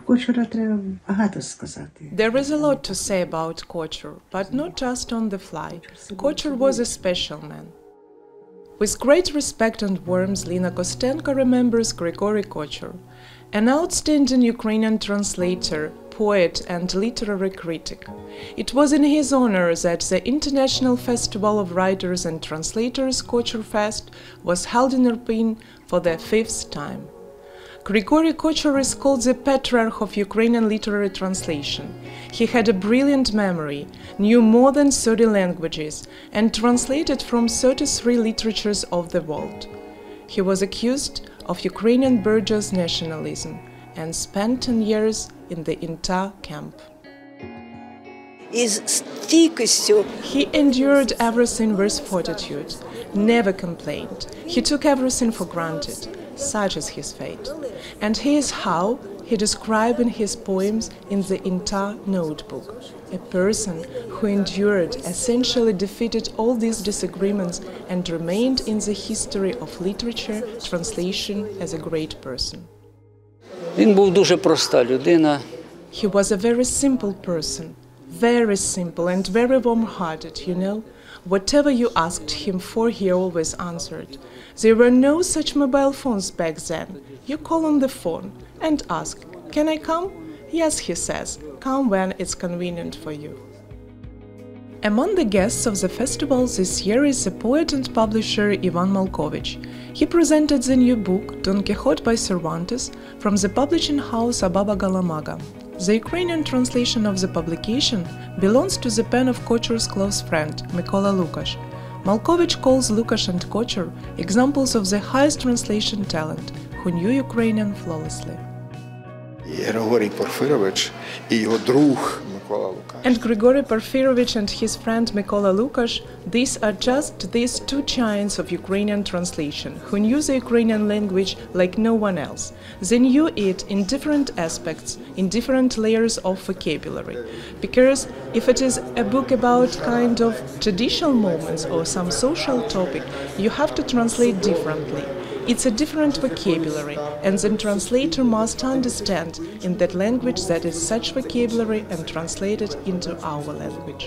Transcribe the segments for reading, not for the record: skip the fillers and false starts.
Кочура треба багато сказати. There is a lot to say about Kochur, but not just on the fly. Kochur was a special man. With great respect and warmth, Lina Kostenko remembers Hryhoriy Kochur, an outstanding Ukrainian translator, poet and literary critic. It was in his honor that the International Festival of Writers and Translators Kochur-Fest was held in Irpin for the 5th time. Hryhoriy Kochur is called the patriarch of Ukrainian literary translation. He had a brilliant memory, knew more than 30 languages, and translated from 33 literatures of the world. He was accused of Ukrainian bourgeois nationalism and spent 10 years in the INTA camp. He endured everything with fortitude, never complained. He took everything for granted. Such is his fate. And here's how he described in his poems in the INTA notebook. A person who endured, essentially defeated all these disagreements and remained in the history of literature translation as a great person. Він був дуже проста людина. He was a very simple person, very simple and very warm-hearted, you know. Whatever you asked him for, he always answered. There were no such mobile phones back then. You call on the phone and ask, "Can I come?" "Yes," he says, "come when it's convenient for you." Among the guests of the festival this year is the poet and publisher Ivan Malkovich. He presented the new book, Don Quixote by Cervantes, from the publishing house Ababa Galamaga. The Ukrainian translation of the publication belongs to the pen of Kochur's close friend, Mykola Lukash. Malkovich calls Lukash and Kochur examples of the highest translation talent, who knew Ukrainian flawlessly. Hryhoriy Porfirovich і його друг Микола Лукаш. And Hryhoriy Porfirovich and his friend Mykola Lukash, these are just these two giants of Ukrainian translation, who knew the Ukrainian language like no one else. They knew it in different aspects, in different layers of vocabulary. Because if it is a book about kind of traditional moments or some social topic, you have to translate differently. It's a different vocabulary, and the translator must understand in that language that is such vocabulary and translate it into our language.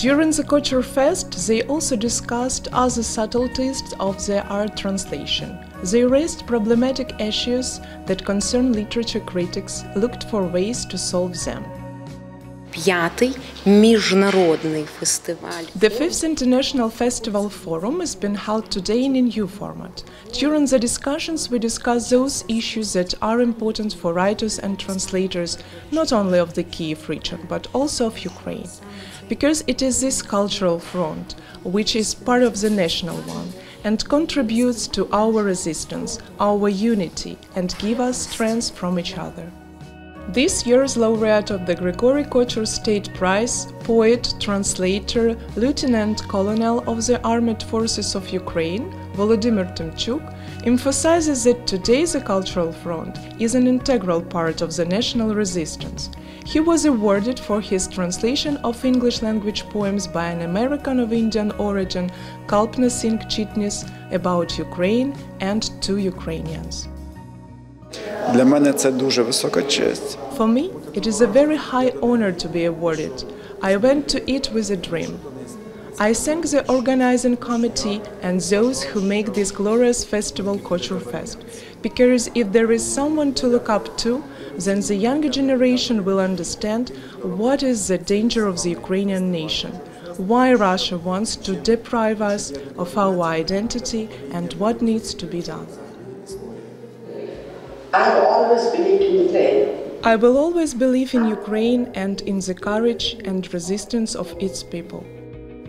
During the Kochur-Fest, they also discussed other subtleties of the art translation. They raised problematic issues that concern literature critics, looked for ways to solve them. The 5th International Festival Forum has been held today in a new format. During the discussions, we discussed those issues that are important for writers and translators, not only of the Kiev region, but also of Ukraine. Because it is this cultural front, which is part of the national one, and contributes to our resistance, our unity, and give us strength from each other. This year's laureate of the Hryhoriy Kochur State Prize, poet, translator, lieutenant colonel of the Armed Forces of Ukraine, Volodymyr Tymchuk, emphasizes that today the cultural front is an integral part of the national resistance. He was awarded for his translation of English language poems by an American of Indian origin, Kalpna Singh Chitnis, about Ukraine and two Ukrainians. Для мене це дуже висока честь. For me, it is a very high honor to be awarded. I went to it with a dream. I thank the organizing committee and those who make this glorious festival Kochur-Fest, because if there is someone to look up to, then the younger generation will understand what is the danger of the Ukrainian nation, why Russia wants to deprive us of our identity, and what needs to be done. I will always believe in Ukraine and in the courage and resistance of its people.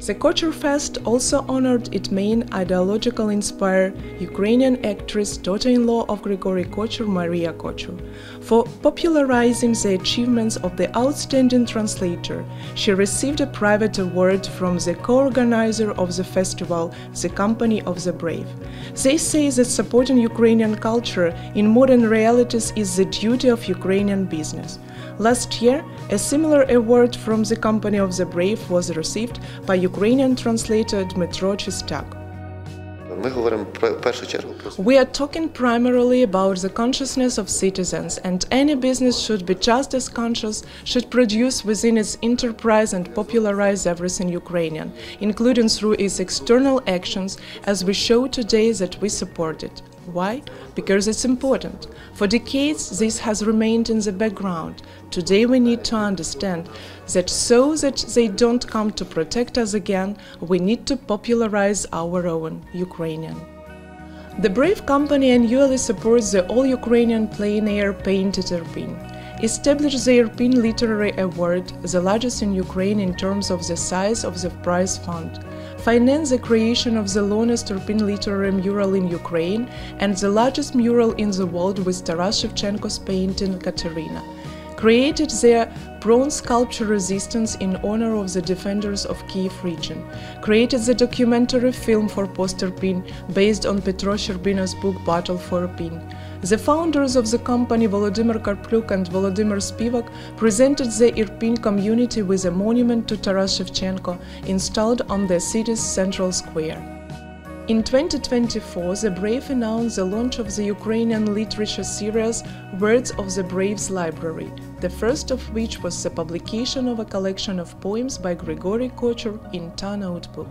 The Kochur-Fest also honored its main ideological inspirer, Ukrainian actress, daughter-in-law of Hryhoriy Kochur, Maria Kochur. For popularizing the achievements of the outstanding translator, she received a private award from the co-organizer of the festival, the Company of the Brave. They say that supporting Ukrainian culture in modern realities is the duty of Ukrainian business. Last year, a similar award from the Company of the Brave was received by Ukrainian translator Dmytro Chistyak. Ми говоримо в першу чергу про We are talking primarily about the consciousness of citizens, and any business should be just as conscious, should produce within its enterprise and popularize everything Ukrainian, including through its external actions, as we show today that we support it. Why? Because it's important. For decades, this has remained in the background. Today we need to understand that so that they don't come to protect us again, we need to popularize our own Ukrainian. The Brave Company annually supports the all-Ukrainian plein-air painted Irpin. Established the Irpin Literary Award, the largest in Ukraine in terms of the size of the prize fund. Finance the creation of the longest Irpin literary mural in Ukraine and the largest mural in the world with Taras Shevchenko's painting Katerina. Created their bronze sculpture Resistance in honor of the defenders of Kiev region. Created the documentary film for post-Irpin based on Petro Sherbina's book Battle for Irpin. The founders of the company, Volodymyr Karpluk and Volodymyr Spivak, presented the Irpin community with a monument to Taras Shevchenko installed on the city's central square. In 2024, the Brave announced the launch of the Ukrainian literature series Words of the Braves Library, the first of which was the publication of a collection of poems by Hryhoriy Kochur in Ta notebook.